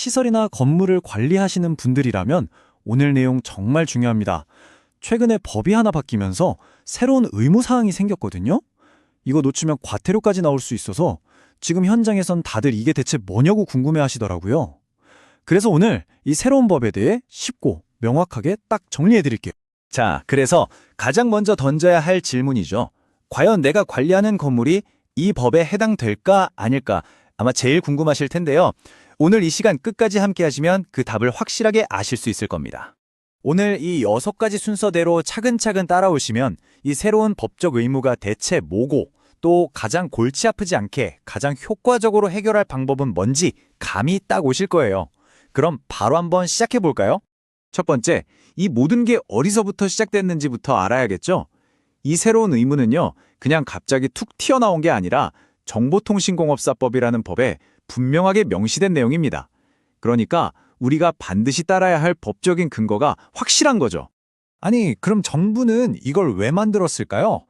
시설이나 건물을 관리하시는 분들이라면 오늘 내용 정말 중요합니다. 최근에 법이 하나 바뀌면서 새로운 의무사항이 생겼거든요. 이거 놓치면 과태료까지 나올 수 있어서 지금 현장에선 다들 이게 대체 뭐냐고 궁금해 하시더라고요. 그래서 오늘 이 새로운 법에 대해 쉽고 명확하게 딱 정리해 드릴게요. 자, 그래서 가장 먼저 던져야 할 질문이죠. 과연 내가 관리하는 건물이 이 법에 해당될까 아닐까? 아마 제일 궁금하실 텐데요. 오늘 이 시간 끝까지 함께 하시면 그 답을 확실하게 아실 수 있을 겁니다. 오늘 이 6가지 순서대로 차근차근 따라오시면 이 새로운 법적 의무가 대체 뭐고 또 가장 골치 아프지 않게 가장 효과적으로 해결할 방법은 뭔지 감이 딱 오실 거예요. 그럼 바로 한번 시작해 볼까요? 첫 번째, 이 모든 게 어디서부터 시작됐는지부터 알아야겠죠? 이 새로운 의무는요, 그냥 갑자기 툭 튀어나온 게 아니라 정보통신공업사법이라는 법에 분명하게 명시된 내용입니다. 그러니까 우리가 반드시 따라야 할 법적인 근거가 확실한 거죠. 아니, 그럼 정부는 이걸 왜 만들었을까요?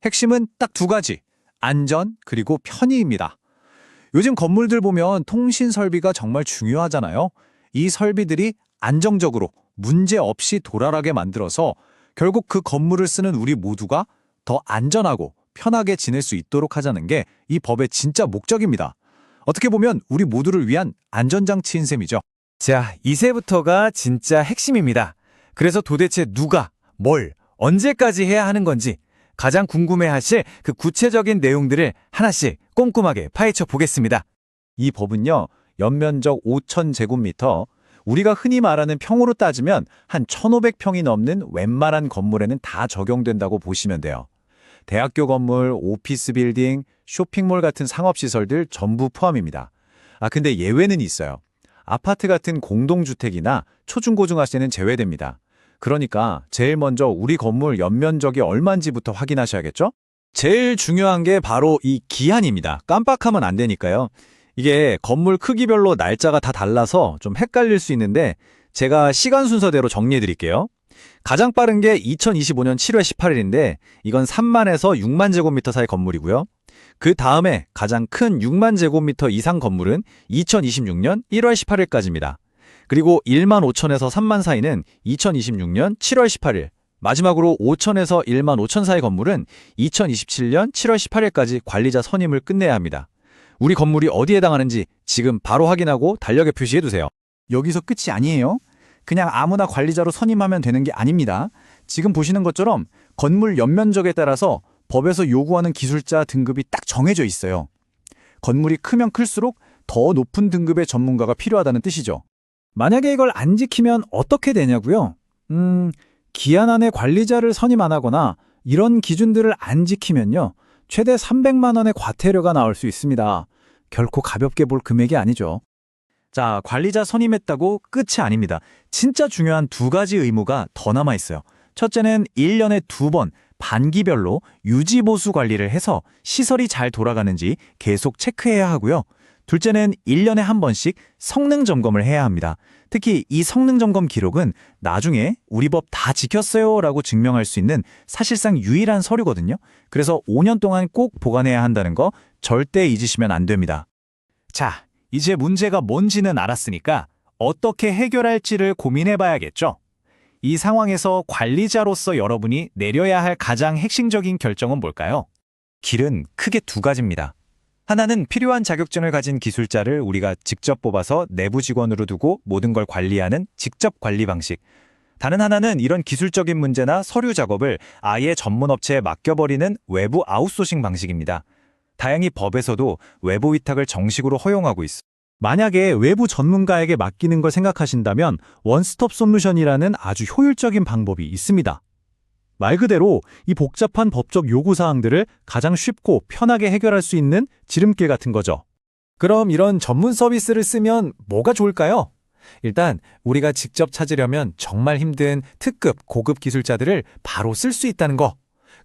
핵심은 딱 2가지. 안전 그리고 편의입니다. 요즘 건물들 보면 통신 설비가 정말 중요하잖아요. 이 설비들이 안정적으로 문제 없이 돌아가게 만들어서 결국 그 건물을 쓰는 우리 모두가 더 안전하고 편하게 지낼 수 있도록 하자는 게 이 법의 진짜 목적입니다. 어떻게 보면 우리 모두를 위한 안전장치인 셈이죠. 자, 이제부터가 진짜 핵심입니다. 그래서 도대체 누가, 뭘, 언제까지 해야 하는 건지 가장 궁금해하실 그 구체적인 내용들을 하나씩 꼼꼼하게 파헤쳐 보겠습니다. 이 법은요, 연면적 5,000제곱미터, 우리가 흔히 말하는 평으로 따지면 한 1,500평이 넘는 웬만한 건물에는 다 적용된다고 보시면 돼요. 대학교 건물, 오피스 빌딩, 쇼핑몰 같은 상업시설들 전부 포함입니다. 근데 예외는 있어요. 아파트 같은 공동주택이나 초중고중학생은 제외됩니다. 그러니까 제일 먼저 우리 건물 연면적이 얼마인지부터 확인하셔야겠죠? 제일 중요한 게 바로 이 기한입니다. 깜빡하면 안 되니까요. 이게 건물 크기별로 날짜가 다 달라서 좀 헷갈릴 수 있는데 제가 시간 순서대로 정리해 드릴게요. 가장 빠른 게 2025년 7월 18일인데 이건 3만에서 6만 제곱미터 사이 건물이고요. 그 다음에 가장 큰 6만 제곱미터 이상 건물은 2026년 1월 18일까지입니다. 그리고 1만 5천에서 3만 사이는 2026년 7월 18일, 마지막으로 5천에서 1만 5천 사이 건물은 2027년 7월 18일까지 관리자 선임을 끝내야 합니다. 우리 건물이 어디에 해당하는지 지금 바로 확인하고 달력에 표시해두세요. 여기서 끝이 아니에요. 그냥 아무나 관리자로 선임하면 되는 게 아닙니다. 지금 보시는 것처럼 건물 연면적에 따라서 법에서 요구하는 기술자 등급이 딱 정해져 있어요. 건물이 크면 클수록 더 높은 등급의 전문가가 필요하다는 뜻이죠. 만약에 이걸 안 지키면 어떻게 되냐고요? 기한 안에 관리자를 선임 안 하거나 이런 기준들을 안 지키면요, 최대 300만 원의 과태료가 나올 수 있습니다. 결코 가볍게 볼 금액이 아니죠. 자, 관리자 선임했다고 끝이 아닙니다. 진짜 중요한 2가지 의무가 더 남아있어요. 첫째는 1년에 2번 반기별로 유지보수 관리를 해서 시설이 잘 돌아가는지 계속 체크해야 하고요. 둘째는 1년에 한 번씩 성능 점검을 해야 합니다. 특히 이 성능 점검 기록은 나중에 우리 법 다 지켰어요 라고 증명할 수 있는 사실상 유일한 서류거든요. 그래서 5년 동안 꼭 보관해야 한다는 거 절대 잊으시면 안 됩니다. 자, 이제 문제가 뭔지는 알았으니까 어떻게 해결할지를 고민해 봐야겠죠. 이 상황에서 관리자로서 여러분이 내려야 할 가장 핵심적인 결정은 뭘까요? 길은 크게 2가지입니다. 하나는 필요한 자격증을 가진 기술자를 우리가 직접 뽑아서 내부 직원으로 두고 모든 걸 관리하는 직접 관리 방식. 다른 하나는 이런 기술적인 문제나 서류 작업을 아예 전문업체에 맡겨버리는 외부 아웃소싱 방식입니다. 다행히 법에서도 외부 위탁을 정식으로 허용하고 있어. 만약에 외부 전문가에게 맡기는 걸 생각하신다면 원스톱 솔루션이라는 아주 효율적인 방법이 있습니다. 말 그대로 이 복잡한 법적 요구사항들을 가장 쉽고 편하게 해결할 수 있는 지름길 같은 거죠. 그럼 이런 전문 서비스를 쓰면 뭐가 좋을까요? 일단 우리가 직접 찾으려면 정말 힘든 특급, 고급 기술자들을 바로 쓸 수 있다는 거.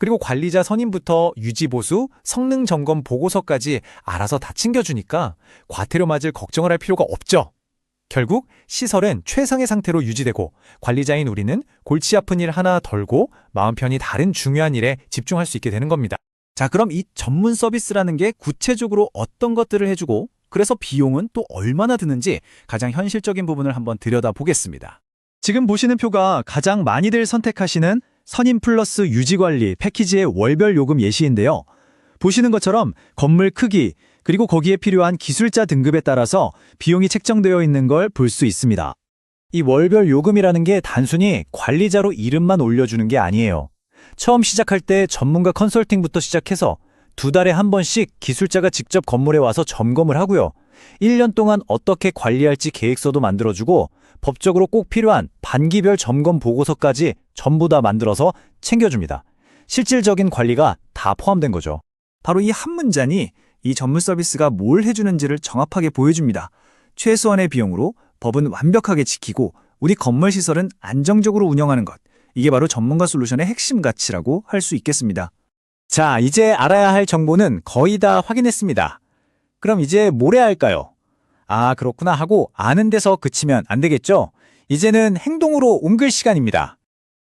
그리고 관리자 선임부터 유지보수, 성능점검 보고서까지 알아서 다 챙겨주니까 과태료 맞을 걱정을 할 필요가 없죠. 결국 시설은 최상의 상태로 유지되고 관리자인 우리는 골치 아픈 일 하나 덜고 마음 편히 다른 중요한 일에 집중할 수 있게 되는 겁니다. 자, 그럼 이 전문 서비스라는 게 구체적으로 어떤 것들을 해주고 그래서 비용은 또 얼마나 드는지 가장 현실적인 부분을 한번 들여다보겠습니다. 지금 보시는 표가 가장 많이들 선택하시는 선임 플러스 유지관리 패키지의 월별 요금 예시인데요. 보시는 것처럼 건물 크기, 그리고 거기에 필요한 기술자 등급에 따라서 비용이 책정되어 있는 걸 볼 수 있습니다. 이 월별 요금이라는 게 단순히 관리자로 이름만 올려주는 게 아니에요. 처음 시작할 때 전문가 컨설팅부터 시작해서 2달에 한 번씩 기술자가 직접 건물에 와서 점검을 하고요. 1년 동안 어떻게 관리할지 계획서도 만들어주고 법적으로 꼭 필요한 반기별 점검 보고서까지 전부 다 만들어서 챙겨줍니다. 실질적인 관리가 다 포함된 거죠. 바로 이 한 문장이 이 전문 서비스가 뭘 해주는지를 정확하게 보여줍니다. 최소한의 비용으로 법은 완벽하게 지키고 우리 건물 시설은 안정적으로 운영하는 것. 이게 바로 전문가 솔루션의 핵심 가치라고 할 수 있겠습니다. 자, 이제 알아야 할 정보는 거의 다 확인했습니다. 그럼 이제 뭘 해야 할까요? 아, 그렇구나 하고 아는 데서 그치면 안 되겠죠? 이제는 행동으로 옮길 시간입니다.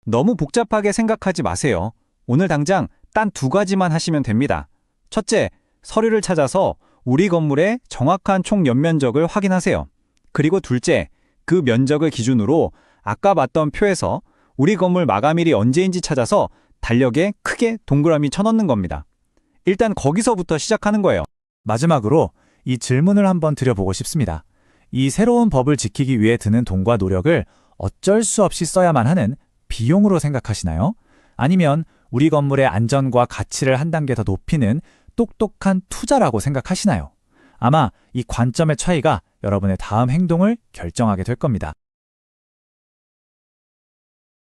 너무 복잡하게 생각하지 마세요. 오늘 당장 단 2가지만 하시면 됩니다. 첫째, 서류를 찾아서 우리 건물의 정확한 총 연면적을 확인하세요. 그리고 둘째, 그 면적을 기준으로 아까 봤던 표에서 우리 건물 마감일이 언제인지 찾아서 달력에 크게 동그라미 쳐넣는 겁니다. 일단 거기서부터 시작하는 거예요. 마지막으로 이 질문을 한번 드려보고 싶습니다. 이 새로운 법을 지키기 위해 드는 돈과 노력을 어쩔 수 없이 써야만 하는 비용으로 생각하시나요? 아니면 우리 건물의 안전과 가치를 한 단계 더 높이는 똑똑한 투자라고 생각하시나요? 아마 이 관점의 차이가 여러분의 다음 행동을 결정하게 될 겁니다.